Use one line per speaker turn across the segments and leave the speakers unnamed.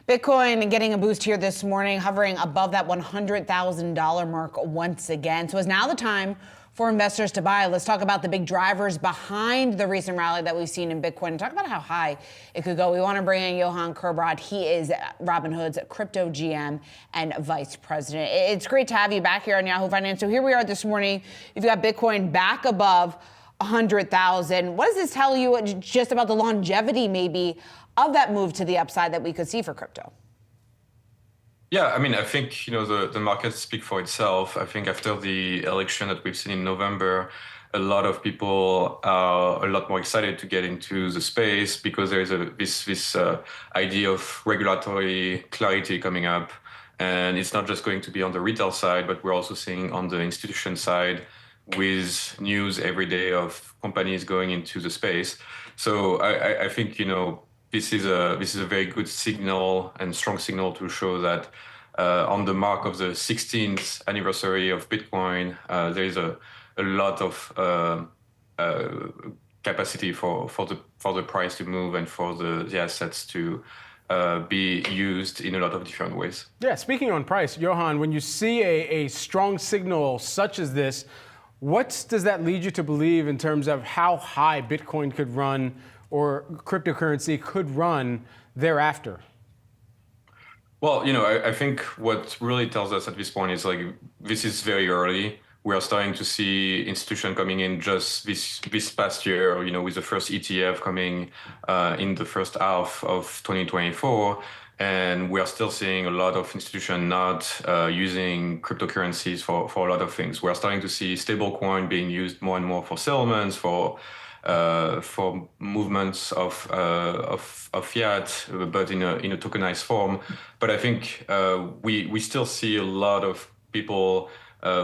Bitcoin getting a boost here this morning, hovering above that $100,000 mark once again. So is now the time for investors to buy? Let's talk about the big drivers behind the recent rally that we've seen in Bitcoin and talk about how high it could go. We want to bring in Johann Kerbrat. He is Robinhood's crypto GM and vice president. It's great to have you back here on Yahoo Finance. So here we are this morning. You've got Bitcoin back above 100,000. What does this tell you just about the longevity maybe of that move to the upside that we could see for crypto?
Yeah, I mean, I think, the markets speak for itself. I think after the election that we've seen in November, a lot of people are a lot more excited to get into the space because there is this idea of regulatory clarity coming up. And it's not just going to be on the retail side, but we're also seeing on the institution side with news every day of companies going into the space. So I think, this is a very good signal and strong signal to show that on the mark of the 16th anniversary of Bitcoin, there is a lot of capacity for the price to move and for the assets to be used in a lot of different ways.
Yeah, speaking on price, Johann, when you see a strong signal such as this, what does that lead you to believe in terms of how high Bitcoin could run or cryptocurrency could run thereafter?
Well, I think what really tells us at this point is this is very early. We are starting to see institutions coming in just this past year, with the first ETF coming in the first half of 2024. And we are still seeing a lot of institutions not using cryptocurrencies for a lot of things. We're starting to see stablecoin being used more and more for settlements, for movements of fiat, but in a tokenized form. But I think we still see a lot of people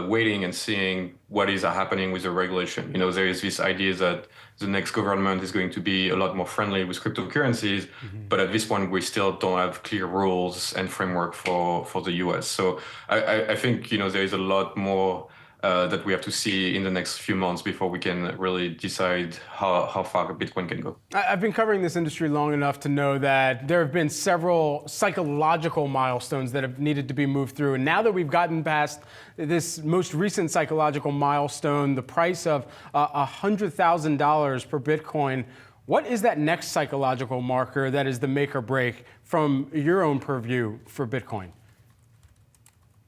waiting and seeing what is happening with the regulation. There is this idea that the next government is going to be a lot more friendly with cryptocurrencies, but at this point we still don't have clear rules and framework for the US. So I think there is a lot more that we have to see in the next few months before we can really decide how far Bitcoin can go.
I've been covering this industry long enough to know that there have been several psychological milestones that have needed to be moved through. And now that we've gotten past this most recent psychological milestone, the price of $100,000 per Bitcoin, what is that next psychological marker that is the make or break from your own purview for Bitcoin?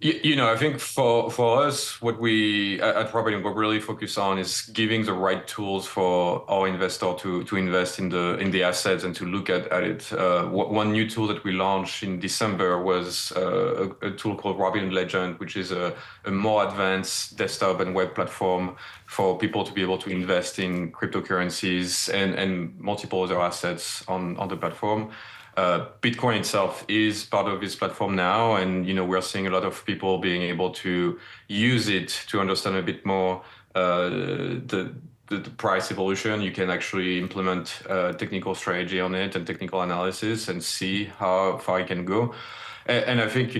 I think for us, what we at Robinhood really focus on is giving the right tools for our investor to invest in the assets and to look at it. One new tool that we launched in December was a tool called Robinhood Legend, which is a more advanced desktop and web platform for people to be able to invest in cryptocurrencies and multiple other assets on the platform. Bitcoin itself is part of this platform now, and we're seeing a lot of people being able to use it to understand a bit more the price evolution. You can actually implement technical strategy on it and technical analysis and see how far it can go. And I think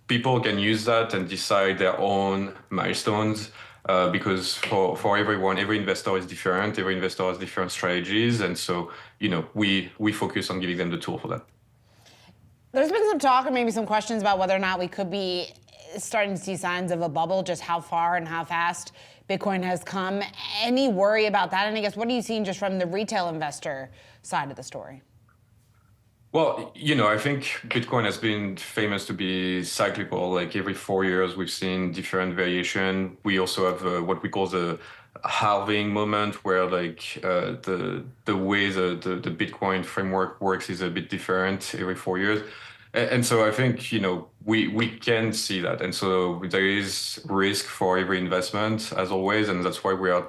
people can use that and decide their own milestones. Because for everyone, every investor is different. Every investor has different strategies, and so we focus on giving them the tool for that.
There's been some talk, or maybe some questions about whether or not we could be starting to see signs of a bubble, just how far and how fast Bitcoin has come. Any worry about that? And I guess what are you seeing just from the retail investor side of the story?
Well, I think Bitcoin has been famous to be cyclical. Like every 4 years, we've seen different variation. We also have what we call the halving moment, where the way the Bitcoin framework works is a bit different every 4 years. And so I think, we can see that. And so there is risk for every investment, as always, and that's why we are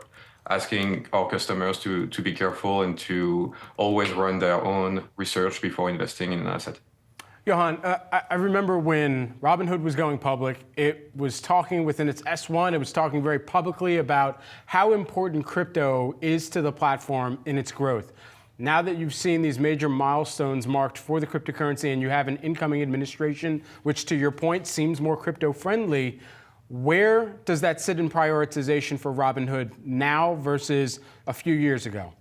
asking our customers to be careful and to always run their own research before investing in an asset.
Johann, I remember when Robinhood was going public, it was talking within its S1, it was talking very publicly about how important crypto is to the platform in its growth. Now that you've seen these major milestones marked for the cryptocurrency and you have an incoming administration, which to your point seems more crypto friendly, where does that sit in prioritization for Robinhood now versus a few years ago?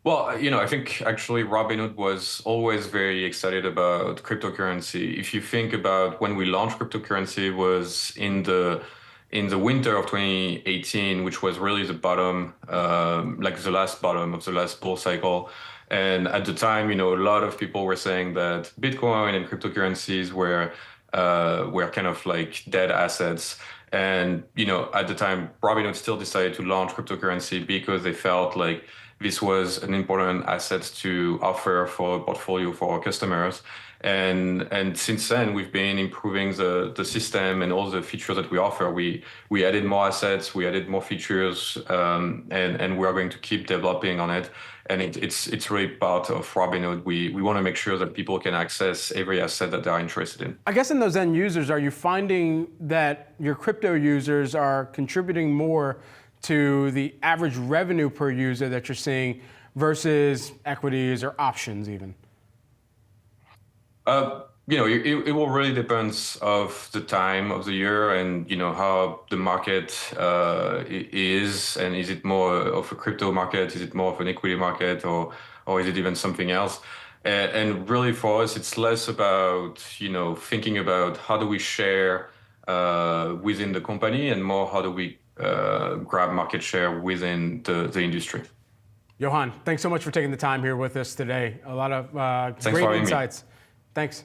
Well, I think actually Robinhood was always very excited about cryptocurrency. If you think about when we launched cryptocurrency was in the winter of 2018, which was really the bottom, like the last bottom of the last bull cycle. And at the time, a lot of people were saying that Bitcoin and cryptocurrencies were kind of like dead assets. And, at the time, Robinhood still decided to launch cryptocurrency because they felt like this was an important asset to offer for a portfolio for our customers. And since then, we've been improving the system and all the features that we offer. We added more assets, we added more features, and we are going to keep developing on it. And it's really part of Robinhood. We want to make sure that people can access every asset that they're interested in.
I guess in those end users, are you finding that your crypto users are contributing more to the average revenue per user that you're seeing versus equities or options even?
It will really depend of the time of the year and how the market is, and is it more of a crypto market, is it more of an equity market, or is it even something else? And really for us, it's less about thinking about how do we share within the company, and more how do we grab market share within the industry.
Johann, thanks so much for taking the time here with us today. A lot of
Thanks
great
for having me.
insights. Thanks.